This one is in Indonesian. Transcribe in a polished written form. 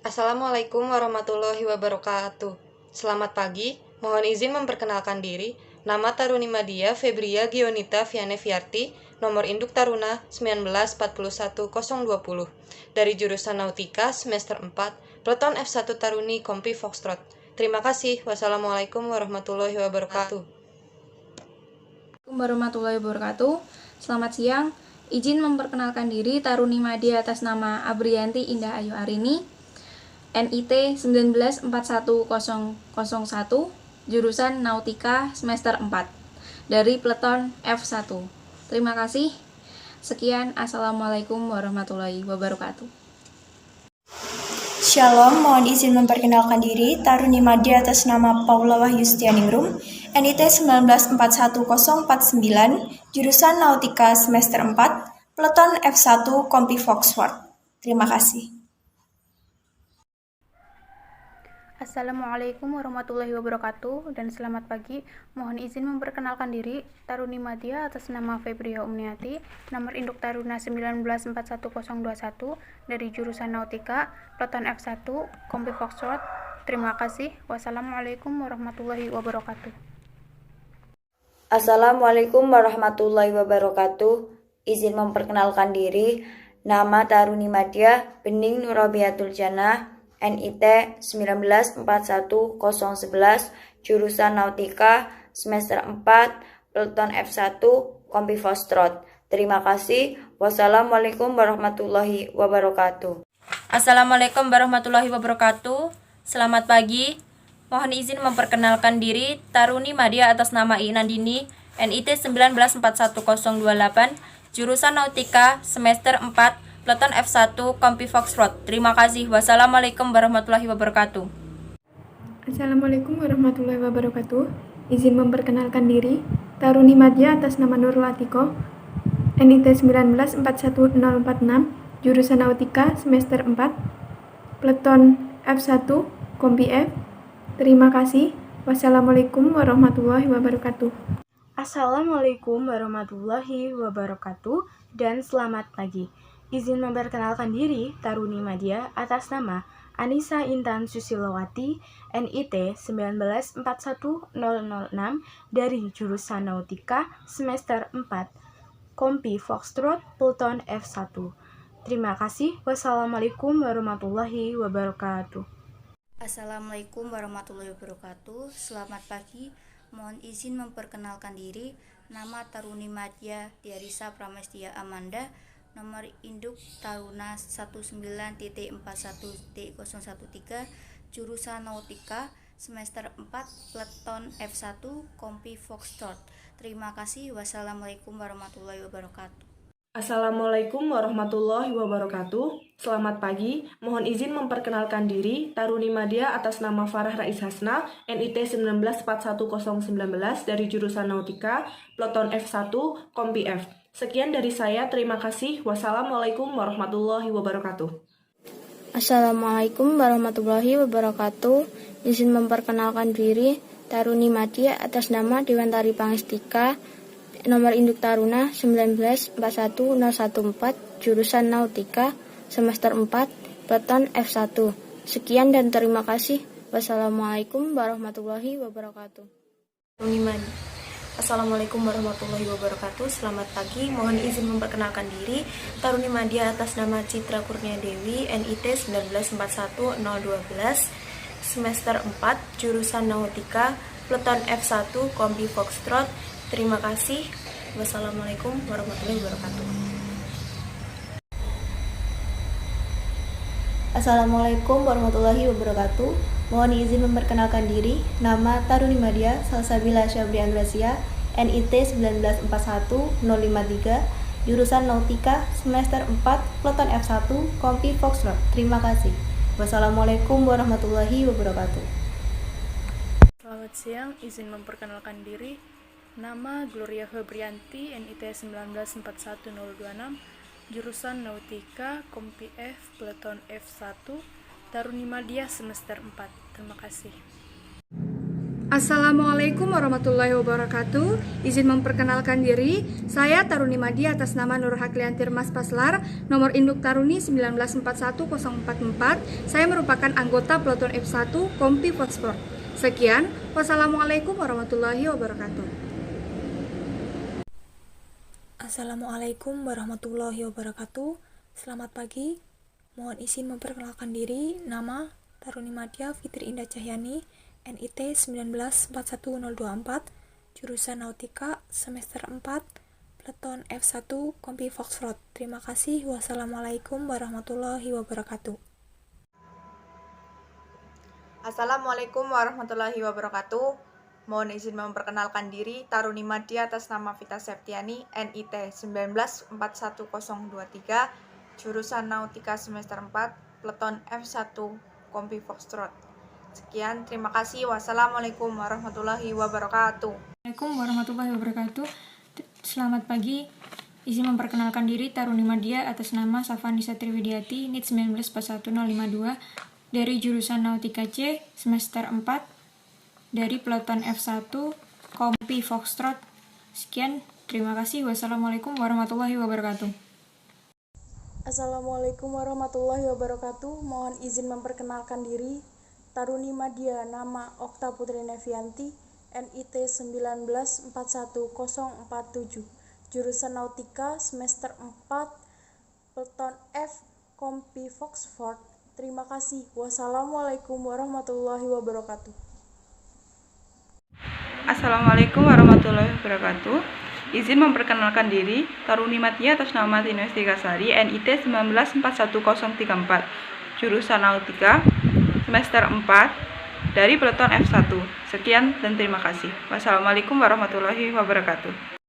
Assalamualaikum warahmatullahi wabarakatuh. Selamat pagi, mohon izin memperkenalkan diri. Nama Taruni Madia Febria Gionita Viane Viarti, nomor induk Taruna 1941020, dari jurusan Nautika semester 4, Peleton F1 Taruni Kompi Foxtrot. Terima kasih. Wassalamualaikum warahmatullahi wabarakatuh. Assalamualaikum warahmatullahi wabarakatuh. Selamat siang. Izin memperkenalkan diri Taruni Madia atas nama Abrianti Indah Ayu Arini, NIT 1941001, jurusan Nautika semester 4, dari Peleton F1. Terima kasih. Sekian, Assalamualaikum warahmatullahi wabarakatuh. Shalom, mohon izin memperkenalkan diri, Taruni Madia atas nama Paula Wahyustianingrum, NIT 1941049, jurusan Nautika semester 4, Peleton F1 Kompi Foxtrot. Terima kasih. Assalamualaikum warahmatullahi wabarakatuh dan selamat pagi. Mohon izin memperkenalkan diri, Taruni Madia atas nama Febria Umniati, nomor induk Taruna 1941021, dari jurusan Nautika, Peleton F1, Kompi Foxtrot. Terima kasih. Wassalamualaikum warahmatullahi wabarakatuh. Assalamualaikum warahmatullahi wabarakatuh. Izin memperkenalkan diri, nama Taruni Madia Bening Nurabiatul Jannah, NIT 1941011, jurusan Nautika semester 4, Peleton F1 Kompi Foxtrot. Terima kasih. Wassalamualaikum warahmatullahi wabarakatuh. Assalamualaikum warahmatullahi wabarakatuh. Selamat pagi. Mohon izin memperkenalkan diri, Taruni Madia atas nama Inandini, NIT 1941028, jurusan Nautika semester 4, Peleton F1 Kompi Foxtrot. Terima kasih. Wassalamualaikum warahmatullahi wabarakatuh. Assalamualaikum warahmatullahi wabarakatuh. Izin memperkenalkan diri, Taruni Madia atas nama Nurul Atiko, NIT 1941046, jurusan Nautika semester 4, Peleton F1 Kompi F. Terima kasih. Wassalamualaikum warahmatullahi wabarakatuh. Assalamualaikum warahmatullahi wabarakatuh dan selamat pagi. Izin memperkenalkan diri, Taruni Madia atas nama Anissa Intan Susilowati, NIT 1941006, dari jurusan Nautika semester 4, Kompi Foxtrot, Peleton F1. Terima kasih. Wassalamualaikum warahmatullahi wabarakatuh. Assalamualaikum warahmatullahi wabarakatuh. Selamat pagi. Mohon izin memperkenalkan diri. Nama Taruni Madia Diarisa Pramestia Amanda, nomor induk Taruna 19.41.013, jurusan Nautika semester 4, Peleton F1 Kompi Foxtrot. Terima kasih. Wassalamualaikum warahmatullahi wabarakatuh. Assalamualaikum warahmatullahi wabarakatuh. Selamat pagi. Mohon izin memperkenalkan diri, Taruni Madia atas nama Farah Rais Hasna, NIT 1941019, dari jurusan Nautika, Peleton F1 Kompi F. Sekian dari saya, terima kasih. Wassalamualaikum warahmatullahi wabarakatuh. Assalamualaikum warahmatullahi wabarakatuh. Izin memperkenalkan diri, Taruni Madia atas nama Dewantari Pangestika, nomor induk Taruna 1941014, jurusan Nautika semester 4, Peleton F1. Sekian dan terima kasih. Wassalamualaikum warahmatullahi wabarakatuh. Assalamualaikum warahmatullahi wabarakatuh. Selamat pagi. Mohon izin memperkenalkan diri, Taruni Madia atas nama Citra Kurnia Dewi, NIT 1941012, semester 4, jurusan Nautika, Peleton F1 Kompi Foxtrot. Terima kasih. Wassalamualaikum warahmatullahi wabarakatuh. Assalamualaikum warahmatullahi wabarakatuh. Mohon izin memperkenalkan diri. Nama Taruni Madia Salsabila Syabrian Gracia, NIT 1941053, jurusan Nautika semester 4, Peleton F1 Kompi Foxtrot. Terima kasih. Wassalamualaikum warahmatullahi wabarakatuh. Selamat siang, izin memperkenalkan diri. Nama Gloria Febrianti, NIT 1941026, jurusan Nautika, Kompi F, Peleton F1, Taruni Madia semester 4. Terima kasih. Assalamualaikum warahmatullahi wabarakatuh. Izin memperkenalkan diri, saya Taruni Madia atas nama Nur Haklianti Mas Paslar, nomor induk Taruni 1941044. Saya merupakan anggota Peloton F1 Kompi Foxtrot. Sekian, wassalamualaikum warahmatullahi wabarakatuh. Assalamualaikum warahmatullahi wabarakatuh. Selamat pagi. Mohon izin memperkenalkan diri, nama Taruni Madia Fitri Indah Cahyani, NIT 1941024, jurusan Nautika, semester 4, Peleton F1, Kompi Foxtrot. Terima kasih. Wassalamualaikum warahmatullahi wabarakatuh. Assalamualaikum warahmatullahi wabarakatuh. Mohon izin memperkenalkan diri, Taruni Madia atas nama Vita Septiani, NIT 1941023, jurusan Nautika semester 4, Peleton F1, Kompi Foxtrot. Sekian, terima kasih. Wassalamualaikum warahmatullahi wabarakatuh. Assalamualaikum warahmatullahi wabarakatuh. Selamat pagi. Izin memperkenalkan diri, Taruni Madia atas nama Safanisa Triwidiati, NIT 1941052, dari jurusan Nautika C, semester 4, dari Peleton F1, Kompi Foxtrot. Sekian, terima kasih. Wassalamualaikum warahmatullahi wabarakatuh. Assalamualaikum warahmatullahi wabarakatuh. Mohon izin memperkenalkan diri, Taruni Madia, nama Okta Putri Nevianti, NIT 1941047, jurusan Nautika, semester 4, Peleton F, Kompi Foxtrot. Terima kasih. Wassalamualaikum warahmatullahi wabarakatuh. Assalamualaikum warahmatullahi wabarakatuh. Izin memperkenalkan diri, Taruni Madia atas nama Tino Estikasari, NIT 1941034, jurusan Nautika, semester 4, dari Peleton F1. Sekian dan terima kasih. Wassalamualaikum warahmatullahi wabarakatuh.